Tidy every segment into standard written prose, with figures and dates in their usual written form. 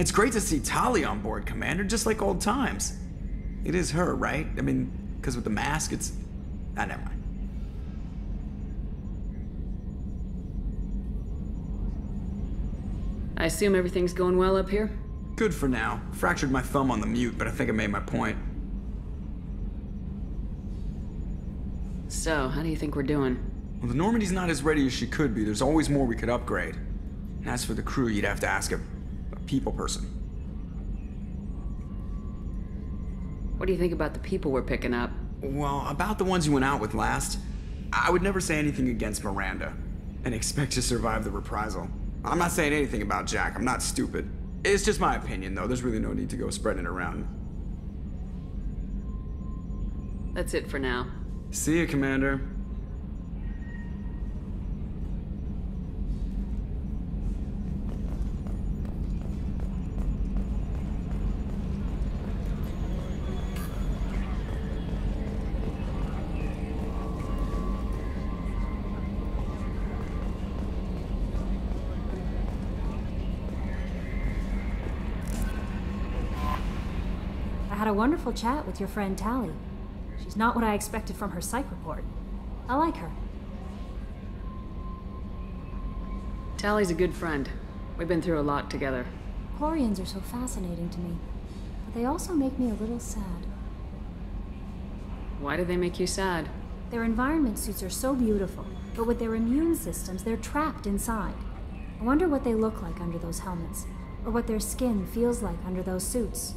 It's great to see Tali on board, Commander, just like old times. It is her, right? I mean, because with the mask, it's... Ah, never mind. I assume everything's going well up here? Good for now. Fractured my thumb on the mute, but I think I made my point. So, how do you think we're doing? Well, the Normandy's not as ready as she could be. There's always more we could upgrade. And as for the crew, you'd have to ask a people person. What do you think about the people we're picking up? Well, about the ones you went out with last, I would never say anything against Miranda, and expect to survive the reprisal. I'm not saying anything about Jack, I'm not stupid. It's just my opinion, though. There's really no need to go spreading it around. That's it for now. See you, Commander. I had a wonderful chat with your friend Tali. She's not what I expected from her psych report. I like her. Tali's a good friend. We've been through a lot together. Quarians are so fascinating to me, but they also make me a little sad. Why do they make you sad? Their environment suits are so beautiful, but with their immune systems, they're trapped inside. I wonder what they look like under those helmets, or what their skin feels like under those suits.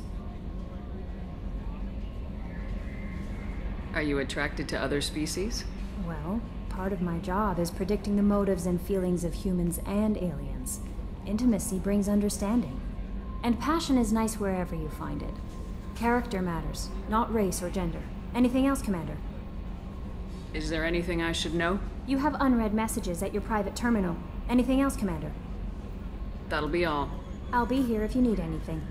Are you attracted to other species? Well, part of my job is predicting the motives and feelings of humans and aliens. Intimacy brings understanding. And passion is nice wherever you find it. Character matters, not race or gender. Anything else, Commander? Is there anything I should know? You have unread messages at your private terminal. Anything else, Commander? That'll be all. I'll be here if you need anything.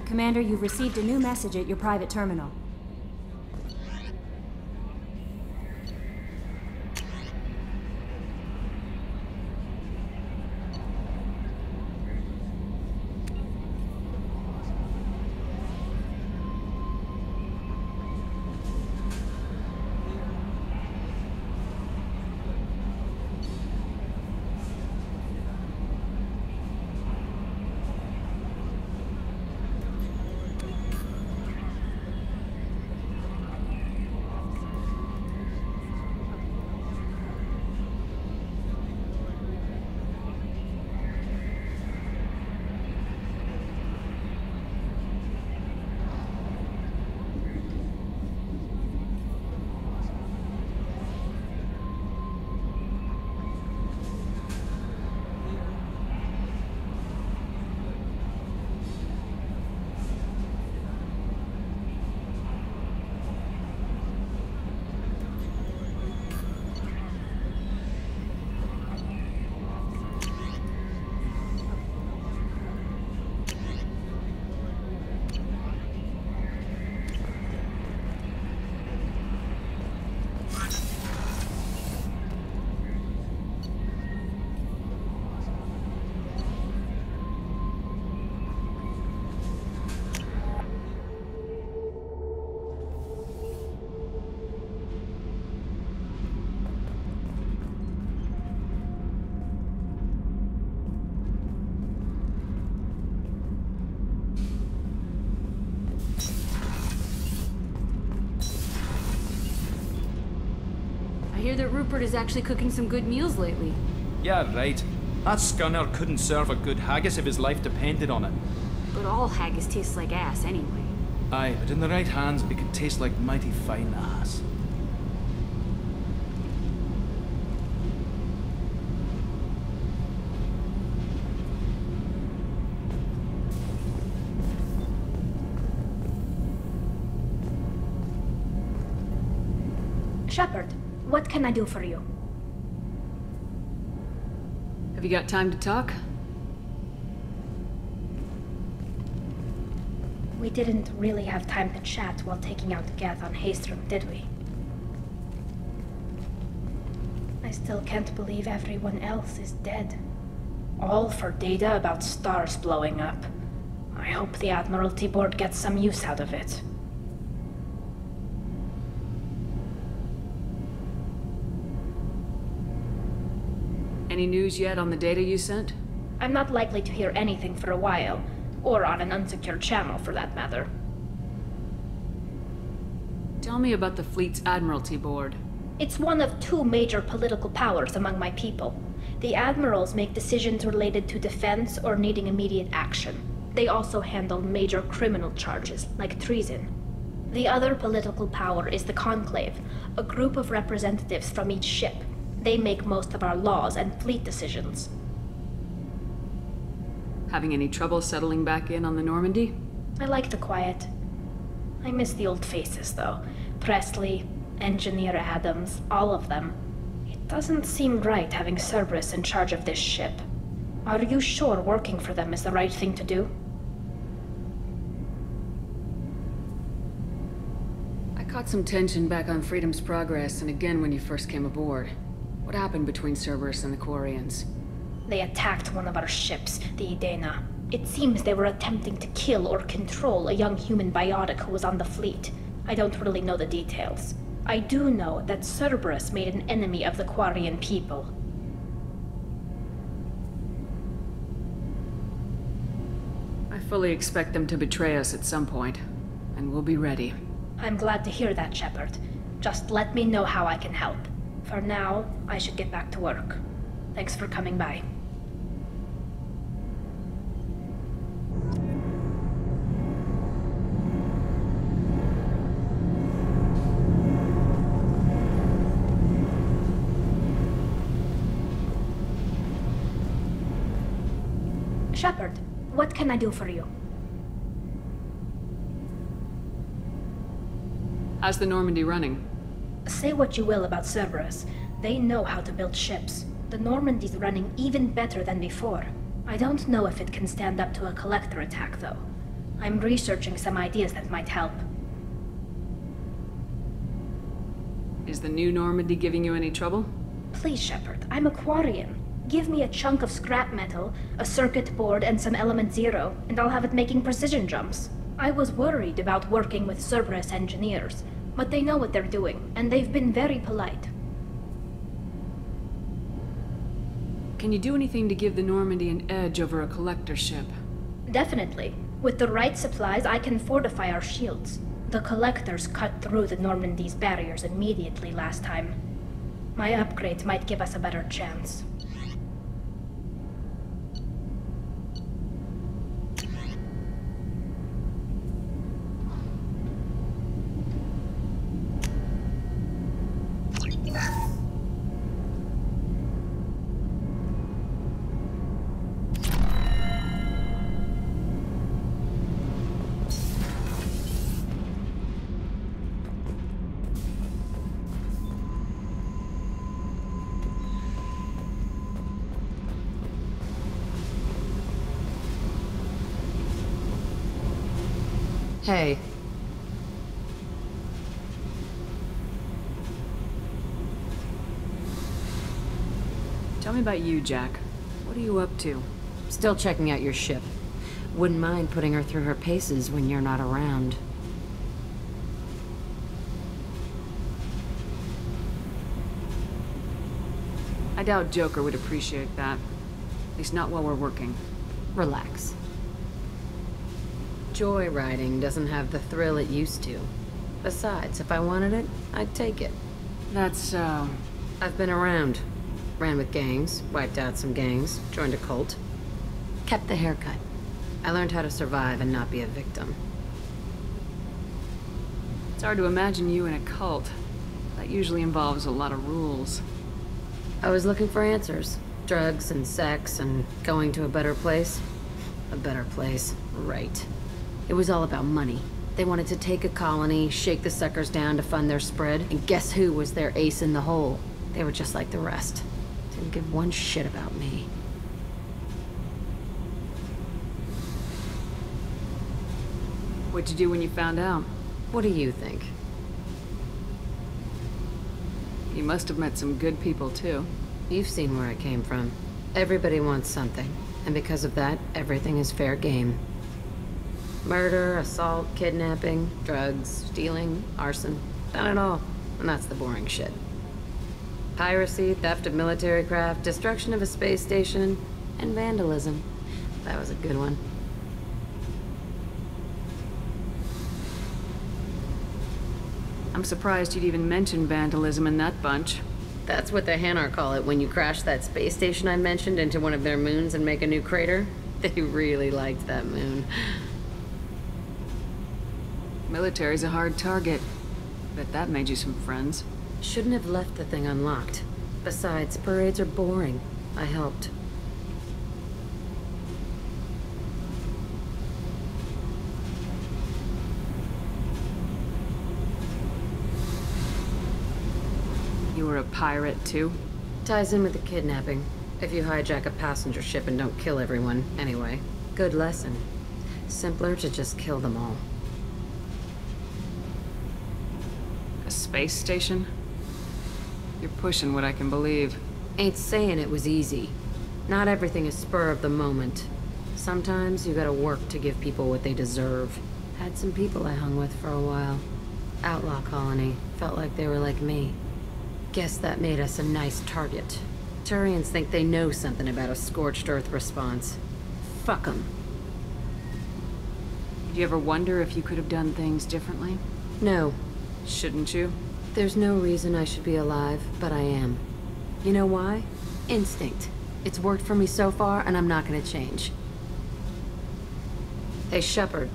Commander, you've received a new message at your private terminal. I hear that Rupert is actually cooking some good meals lately. Yeah, right. That scunner couldn't serve a good haggis if his life depended on it. But all haggis tastes like ass anyway. Aye, but in the right hands it could taste like mighty fine ass. Shepard, what can I do for you? Have you got time to talk? We didn't really have time to chat while taking out the Geth on Haestrom, did we? I still can't believe everyone else is dead. All for data about stars blowing up. I hope the Admiralty Board gets some use out of it. Any news yet on the data you sent? I'm not likely to hear anything for a while, or on an unsecured channel for that matter. Tell me about the fleet's Admiralty Board. It's one of two major political powers among my people. The admirals make decisions related to defense or needing immediate action. They also handle major criminal charges, like treason. The other political power is the Conclave, a group of representatives from each ship. They make most of our laws and fleet decisions. Having any trouble settling back in on the Normandy? I like the quiet. I miss the old faces, though. Presley, Engineer Adams, all of them. It doesn't seem right having Cerberus in charge of this ship. Are you sure working for them is the right thing to do? I caught some tension back on Freedom's Progress and again when you first came aboard. What happened between Cerberus and the Quarians? They attacked one of our ships, the Idena. It seems they were attempting to kill or control a young human biotic who was on the fleet. I don't really know the details. I do know that Cerberus made an enemy of the Quarian people. I fully expect them to betray us at some point, and we'll be ready. I'm glad to hear that, Shepard. Just let me know how I can help. For now, I should get back to work. Thanks for coming by. Shepard, what can I do for you? How's the Normandy running? Say what you will about Cerberus. They know how to build ships. The Normandy's running even better than before. I don't know if it can stand up to a collector attack, though. I'm researching some ideas that might help. Is the new Normandy giving you any trouble? Please, Shepard, I'm a Quarian. Give me a chunk of scrap metal, a circuit board, and some element zero, and I'll have it making precision jumps. I was worried about working with Cerberus engineers, but they know what they're doing, and they've been very polite. Can you do anything to give the Normandy an edge over a collector ship? Definitely. With the right supplies, I can fortify our shields. The collectors cut through the Normandy's barriers immediately last time. My upgrades might give us a better chance. Hey. Tell me about you, Jack. What are you up to? Still checking out your ship. Wouldn't mind putting her through her paces when you're not around. I doubt Joker would appreciate that. At least not while we're working. Relax. Joyriding doesn't have the thrill it used to. Besides, if I wanted it, I'd take it. That's, I've been around. Ran with gangs, wiped out some gangs, joined a cult. Kept the haircut. I learned how to survive and not be a victim. It's hard to imagine you in a cult. That usually involves a lot of rules. I was looking for answers. Drugs and sex and going to a better place. A better place, right. It was all about money. They wanted to take a colony, shake the suckers down to fund their spread, and guess who was their ace in the hole? They were just like the rest. Didn't give one shit about me. What'd you do when you found out? What do you think? You must have met some good people, too. You've seen where I came from. Everybody wants something, and because of that, everything is fair game. Murder, assault, kidnapping, drugs, stealing, arson. Done it all. And that's the boring shit. Piracy, theft of military craft, destruction of a space station, and vandalism. That was a good one. I'm surprised you'd even mention vandalism in that bunch. That's what the Hanar call it when you crash that space station I mentioned into one of their moons and make a new crater. They really liked that moon. Military's a hard target. Bet that made you some friends. Shouldn't have left the thing unlocked. Besides, parades are boring. I helped. You were a pirate, too? Ties in with the kidnapping. If you hijack a passenger ship and don't kill everyone, anyway. Good lesson. Simpler to just kill them all. A space station? You're pushing what I can believe. Ain't saying it was easy. Not everything is spur of the moment. Sometimes you gotta work to give people what they deserve. Had some people I hung with for a while. Outlaw colony. Felt like they were like me. Guess that made us a nice target. Turians think they know something about a scorched earth response. Fuck 'em. Did you ever wonder if you could have done things differently? No. Shouldn't you? There's no reason I should be alive, but I am. You know why? Instinct. It's worked for me so far, and I'm not gonna change. Hey, Shepard.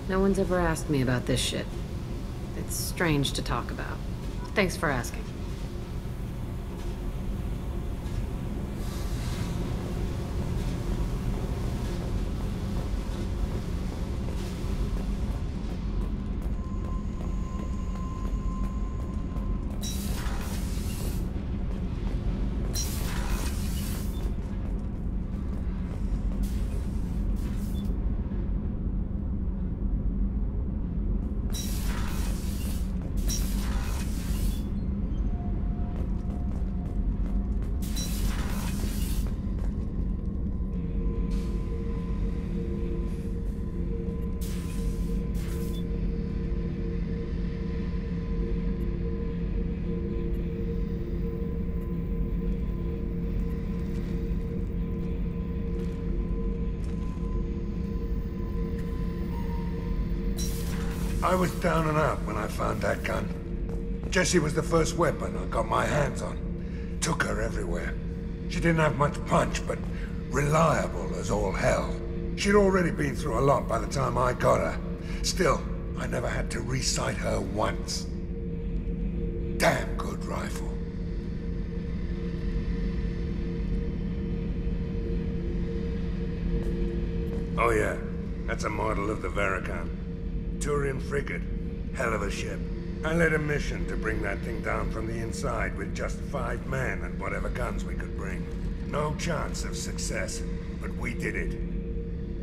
No one's ever asked me about this shit. It's strange to talk about. Thanks for asking. I was down and out when I found that gun. Jessie was the first weapon I got my hands on. Took her everywhere. She didn't have much punch, but reliable as all hell. She'd already been through a lot by the time I got her. Still, I never had to re-sight her once. Damn good rifle. Oh yeah, that's a model of the Veracon. Turian frigate. Hell of a ship. I led a mission to bring that thing down from the inside with just 5 men and whatever guns we could bring. No chance of success, but we did it.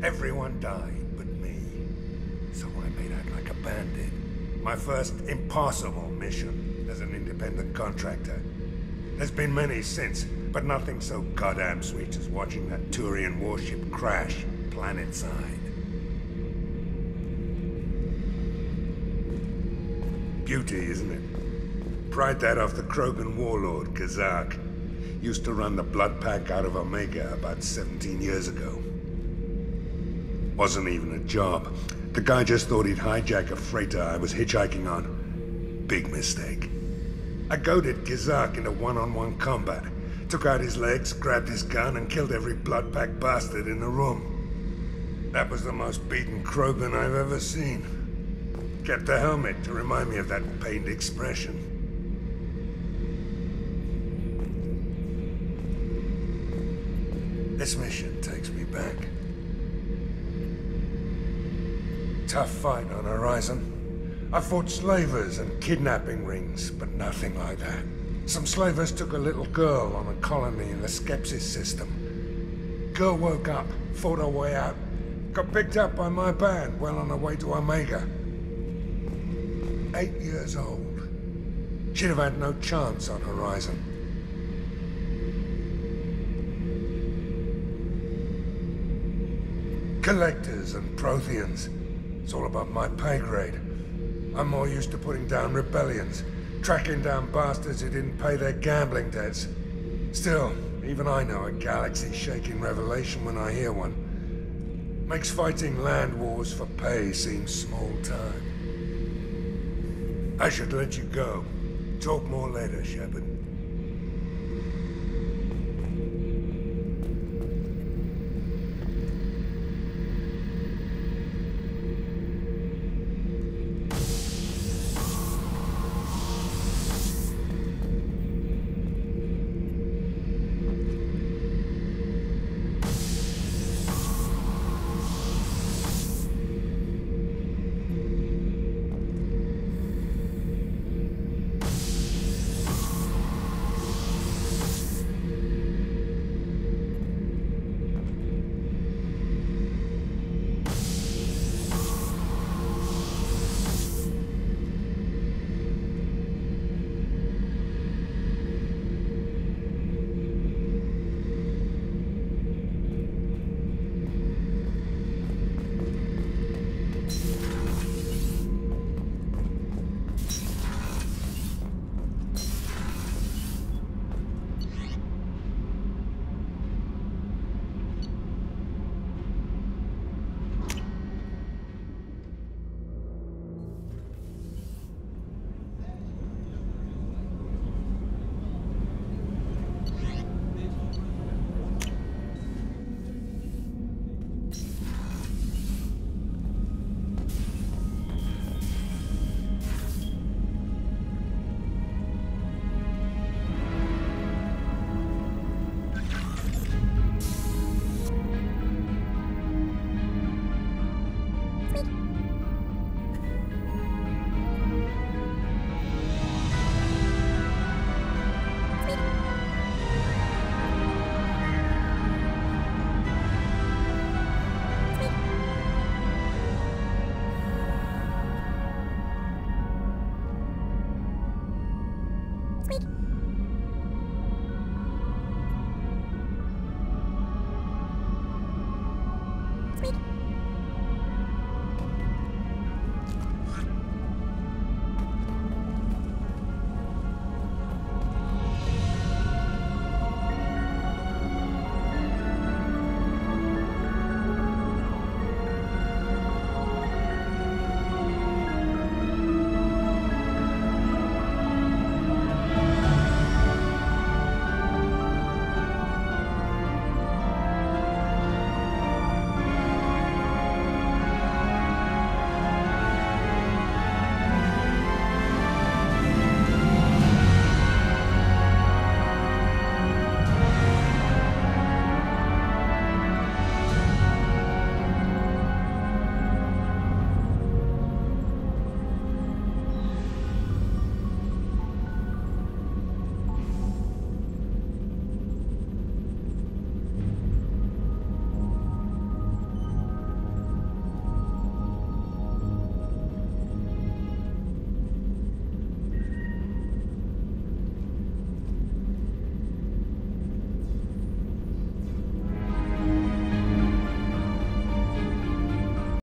Everyone died but me. So I made out like a bandit. My first impossible mission as an independent contractor. There's been many since, but nothing so goddamn sweet as watching that Turian warship crash planet-side. Beauty, isn't it? Pried that off the Krogan warlord, Kazak. Used to run the blood pack out of Omega about 17 years ago. Wasn't even a job. The guy just thought he'd hijack a freighter I was hitchhiking on. Big mistake. I goaded Kazak into one-on-one combat. Took out his legs, grabbed his gun, and killed every blood pack bastard in the room. That was the most beaten Krogan I've ever seen. Kept the helmet to remind me of that pained expression. This mission takes me back. Tough fight on Horizon. I fought slavers and kidnapping rings, but nothing like that. Some slavers took a little girl on a colony in the Skepsis system. Girl woke up, fought her way out, got picked up by my band well on her way to Omega. 8 years old. She'd have had no chance on Horizon. Collectors and Protheans. It's all above my pay grade. I'm more used to putting down rebellions, tracking down bastards who didn't pay their gambling debts. Still, even I know a galaxy-shaking revelation when I hear one. Makes fighting land wars for pay seem small time. I should let you go. Talk more later, Shepard. Sweet.